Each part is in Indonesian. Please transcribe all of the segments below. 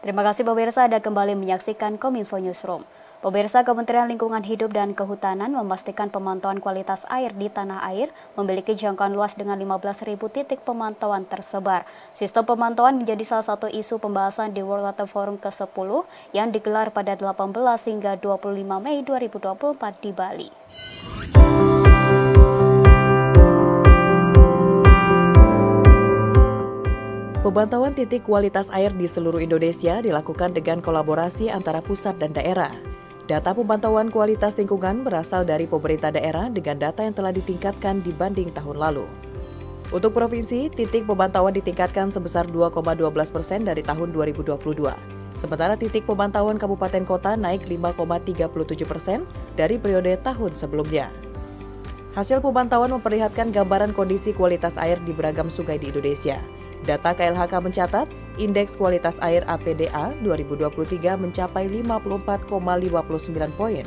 Terima kasih pemirsa, Anda kembali menyaksikan Kominfo Newsroom. Pemirsa, Kementerian Lingkungan Hidup dan Kehutanan memastikan pemantauan kualitas air di tanah air memiliki jangkauan luas dengan 15.000 titik pemantauan tersebar. Sistem pemantauan menjadi salah satu isu pembahasan di World Water Forum ke-10 yang digelar pada 18 hingga 25 Mei 2024 di Bali. Pemantauan titik kualitas air di seluruh Indonesia dilakukan dengan kolaborasi antara pusat dan daerah. Data pemantauan kualitas lingkungan berasal dari pemerintah daerah dengan data yang telah ditingkatkan dibanding tahun lalu. Untuk provinsi, titik pemantauan ditingkatkan sebesar 2,12% dari tahun 2022. Sementara titik pemantauan kabupaten kota naik 5,37% dari periode tahun sebelumnya. Hasil pemantauan memperlihatkan gambaran kondisi kualitas air di beragam sungai di Indonesia. Data KLHK mencatat, Indeks Kualitas Air APDA 2023 mencapai 54,59 poin,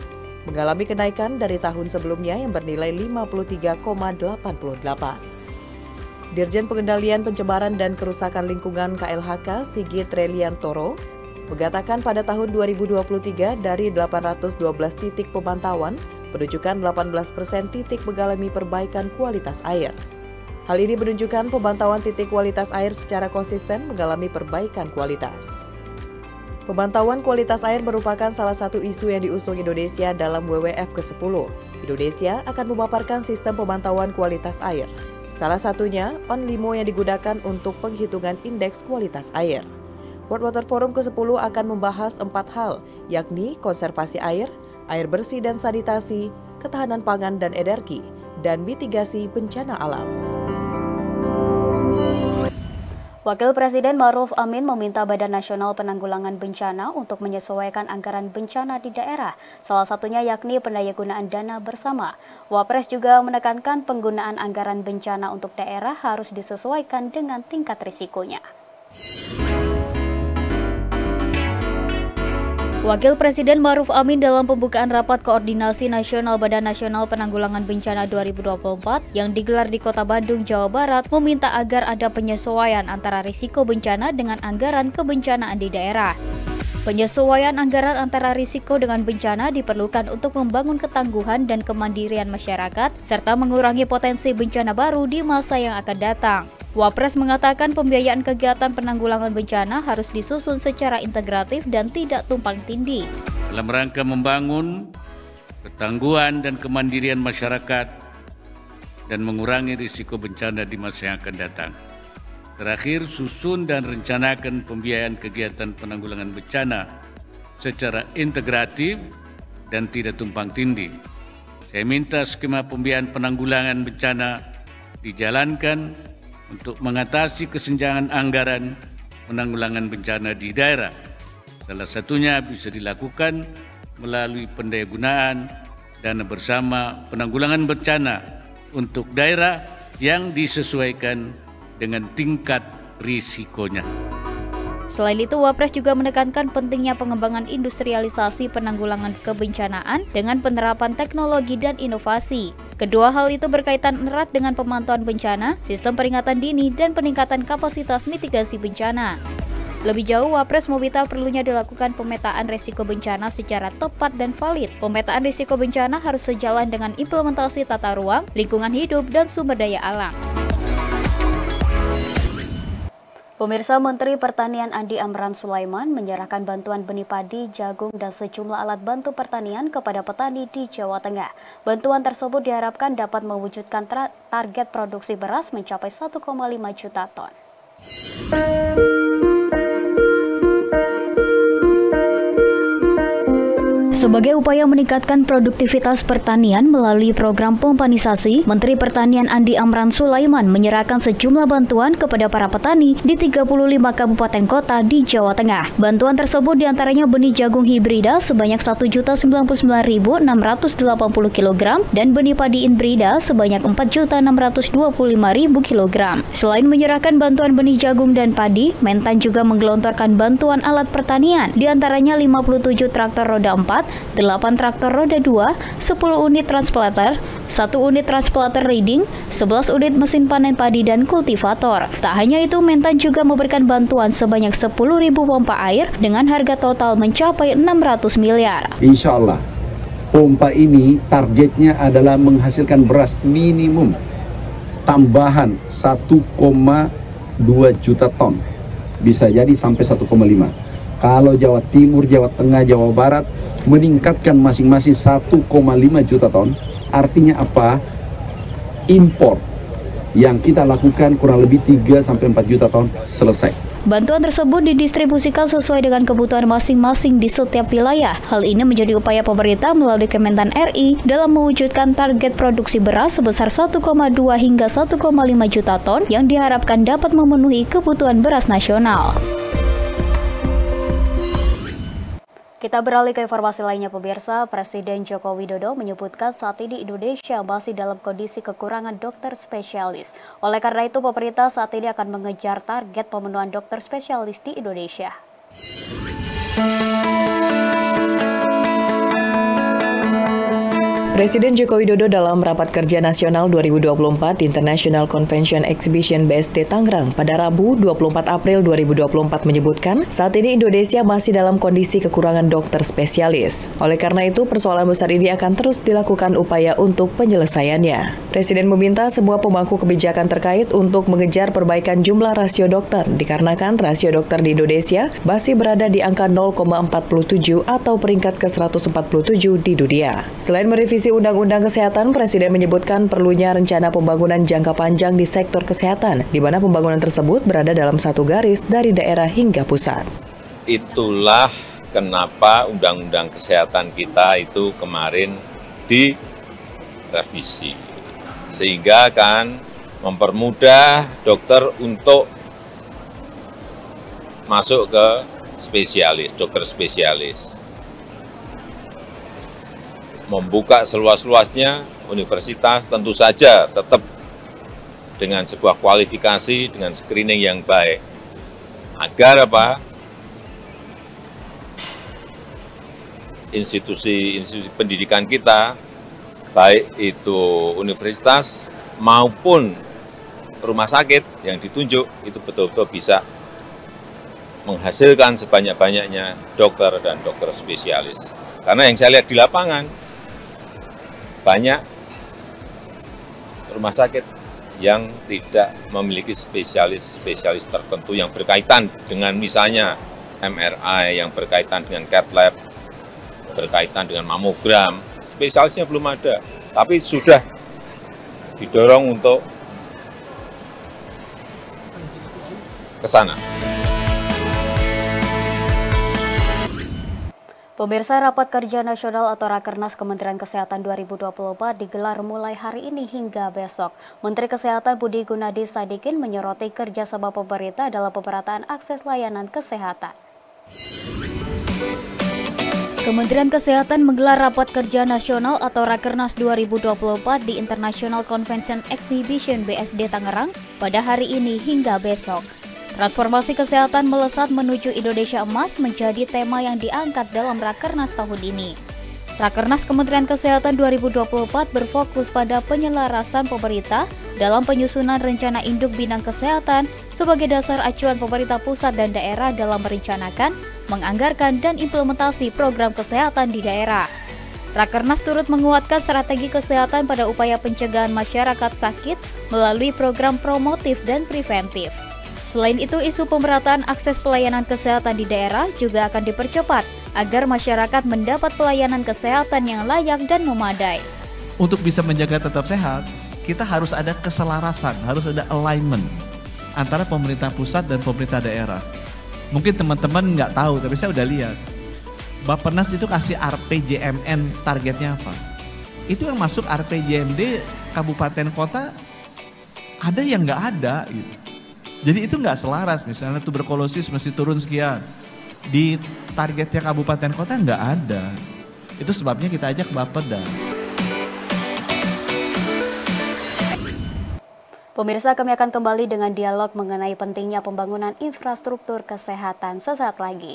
mengalami kenaikan dari tahun sebelumnya yang bernilai 53,88. Dirjen Pengendalian Pencemaran dan Kerusakan Lingkungan KLHK Sigit Reliantoro mengatakan pada tahun 2023 dari 812 titik pemantauan, menunjukkan 18% titik mengalami perbaikan kualitas air. Hal ini menunjukkan pemantauan titik kualitas air secara konsisten mengalami perbaikan kualitas. Pemantauan kualitas air merupakan salah satu isu yang diusung Indonesia dalam WWF ke-10. Indonesia akan memaparkan sistem pemantauan kualitas air. Salah satunya, OnLIMO yang digunakan untuk penghitungan indeks kualitas air. World Water Forum ke-10 akan membahas 4 hal, yakni konservasi air bersih dan sanitasi, ketahanan pangan dan energi, dan mitigasi bencana alam. Wakil Presiden Ma'ruf Amin meminta Badan Nasional Penanggulangan Bencana untuk menyesuaikan anggaran bencana di daerah, salah satunya yakni pendayagunaan dana bersama. Wapres juga menekankan penggunaan anggaran bencana untuk daerah harus disesuaikan dengan tingkat risikonya. Wakil Presiden Ma'ruf Amin dalam pembukaan Rapat Koordinasi Nasional Badan Nasional Penanggulangan Bencana 2024 yang digelar di Kota Bandung, Jawa Barat meminta agar ada penyesuaian antara risiko bencana dengan anggaran kebencanaan di daerah. Penyesuaian anggaran antara risiko dengan bencana diperlukan untuk membangun ketangguhan dan kemandirian masyarakat serta mengurangi potensi bencana baru di masa yang akan datang. Wapres mengatakan pembiayaan kegiatan penanggulangan bencana harus disusun secara integratif dan tidak tumpang tindih. Dalam rangka membangun ketangguhan dan kemandirian masyarakat dan mengurangi risiko bencana di masa yang akan datang. Terakhir, susun dan rencanakan pembiayaan kegiatan penanggulangan bencana secara integratif dan tidak tumpang tindih. Saya minta skema pembiayaan penanggulangan bencana dijalankan untuk mengatasi kesenjangan anggaran penanggulangan bencana di daerah. Salah satunya bisa dilakukan melalui pendayagunaan dana bersama penanggulangan bencana untuk daerah yang disesuaikan dengan tingkat risikonya. Selain itu, Wapres juga menekankan pentingnya pengembangan industrialisasi penanggulangan kebencanaan dengan penerapan teknologi dan inovasi. Kedua hal itu berkaitan erat dengan pemantauan bencana, sistem peringatan dini, dan peningkatan kapasitas mitigasi bencana. Lebih jauh, Wapres meminta perlunya dilakukan pemetaan risiko bencana secara tepat dan valid. Pemetaan risiko bencana harus sejalan dengan implementasi tata ruang, lingkungan hidup, dan sumber daya alam. Pemirsa, Menteri Pertanian Andi Amran Sulaiman menyerahkan bantuan benih padi, jagung, dan sejumlah alat bantu pertanian kepada petani di Jawa Tengah. Bantuan tersebut diharapkan dapat mewujudkan target produksi beras mencapai 1,5 juta ton. Sebagai upaya meningkatkan produktivitas pertanian melalui program pompanisasi, Menteri Pertanian Andi Amran Sulaiman menyerahkan sejumlah bantuan kepada para petani di 35 kabupaten kota di Jawa Tengah. Bantuan tersebut diantaranya benih jagung hibrida sebanyak 1.099.680 kg dan benih padi inbrida sebanyak 4.625.000 kg. Selain menyerahkan bantuan benih jagung dan padi, Mentan juga menggelontorkan bantuan alat pertanian, diantaranya 57 traktor roda 4, 8 traktor roda 2, 10 unit transplanter, 1 unit transplanter reading, 11 unit mesin panen padi dan kultivator. Tak hanya itu, Mentan juga memberikan bantuan sebanyak 10.000 pompa air dengan harga total mencapai 600 miliar. Insya Allah, pompa ini targetnya adalah menghasilkan beras minimum tambahan 1,2 juta ton. Bisa jadi sampai 1,5. Kalau Jawa Timur, Jawa Tengah, Jawa Barat meningkatkan masing-masing 1,5 juta ton, artinya apa? Impor yang kita lakukan kurang lebih 3-4 juta ton selesai. Bantuan tersebut didistribusikan sesuai dengan kebutuhan masing-masing di setiap wilayah. Hal ini menjadi upaya pemerintah melalui Kementan RI dalam mewujudkan target produksi beras sebesar 1,2 hingga 1,5 juta ton yang diharapkan dapat memenuhi kebutuhan beras nasional. Kita beralih ke informasi lainnya, pemirsa. Presiden Joko Widodo menyebutkan saat ini Indonesia masih dalam kondisi kekurangan dokter spesialis. Oleh karena itu, pemerintah saat ini akan mengejar target pemenuhan dokter spesialis di Indonesia. Presiden Joko Widodo dalam Rapat Kerja Nasional 2024 di International Convention Exhibition BSD Tangerang pada Rabu 24 April 2024 menyebutkan saat ini Indonesia masih dalam kondisi kekurangan dokter spesialis. Oleh karena itu, persoalan besar ini akan terus dilakukan upaya untuk penyelesaiannya. Presiden meminta semua pemangku kebijakan terkait untuk mengejar perbaikan jumlah rasio dokter dikarenakan rasio dokter di Indonesia masih berada di angka 0,47 atau peringkat ke-147 di dunia. Selain merevisi Undang-Undang Kesehatan, Presiden menyebutkan perlunya rencana pembangunan jangka panjang di sektor kesehatan, di mana pembangunan tersebut berada dalam satu garis dari daerah hingga pusat. Itulah kenapa Undang-Undang Kesehatan kita itu kemarin direvisi, sehingga akan mempermudah dokter untuk masuk ke spesialis, dokter spesialis. Membuka seluas-luasnya universitas tentu saja tetap dengan sebuah kualifikasi, dengan screening yang baik. Agar apa? Institusi pendidikan kita, baik itu universitas maupun rumah sakit yang ditunjuk, itu betul-betul bisa menghasilkan sebanyak-banyaknya dokter dan dokter spesialis. Karena yang saya lihat di lapangan, banyak rumah sakit yang tidak memiliki spesialis-spesialis tertentu yang berkaitan dengan misalnya MRI, yang berkaitan dengan cath lab, berkaitan dengan mamogram. Spesialisnya belum ada, tapi sudah didorong untuk ke sana. Pemirsa, Rapat Kerja Nasional atau Rakernas Kementerian Kesehatan 2024 digelar mulai hari ini hingga besok. Menteri Kesehatan Budi Gunadi Sadikin menyoroti kerjasama pemerintah dalam pemerataan akses layanan kesehatan. Kementerian Kesehatan menggelar Rapat Kerja Nasional atau Rakernas 2024 di International Convention Exhibition BSD Tangerang pada hari ini hingga besok. Transformasi kesehatan melesat menuju Indonesia Emas menjadi tema yang diangkat dalam Rakernas tahun ini. Rakernas Kementerian Kesehatan 2024 berfokus pada penyelarasan pemerintah dalam penyusunan rencana induk bidang kesehatan sebagai dasar acuan pemerintah pusat dan daerah dalam merencanakan, menganggarkan, dan implementasi program kesehatan di daerah. Rakernas turut menguatkan strategi kesehatan pada upaya pencegahan masyarakat sakit melalui program promotif dan preventif. Selain itu, isu pemerataan akses pelayanan kesehatan di daerah juga akan dipercepat agar masyarakat mendapat pelayanan kesehatan yang layak dan memadai. Untuk bisa menjaga tetap sehat, kita harus ada keselarasan, harus ada alignment antara pemerintah pusat dan pemerintah daerah. Mungkin teman-teman nggak tahu, tapi saya udah lihat. Bappenas itu kasih RPJMN targetnya apa. Itu yang masuk RPJMD kabupaten kota, ada yang nggak ada gitu. Jadi itu nggak selaras, misalnya tuberkulosis mesti turun sekian. Di targetnya kabupaten kota nggak ada. Itu sebabnya kita ajak Bapeda. Pemirsa, kami akan kembali dengan dialog mengenai pentingnya pembangunan infrastruktur kesehatan sesaat lagi.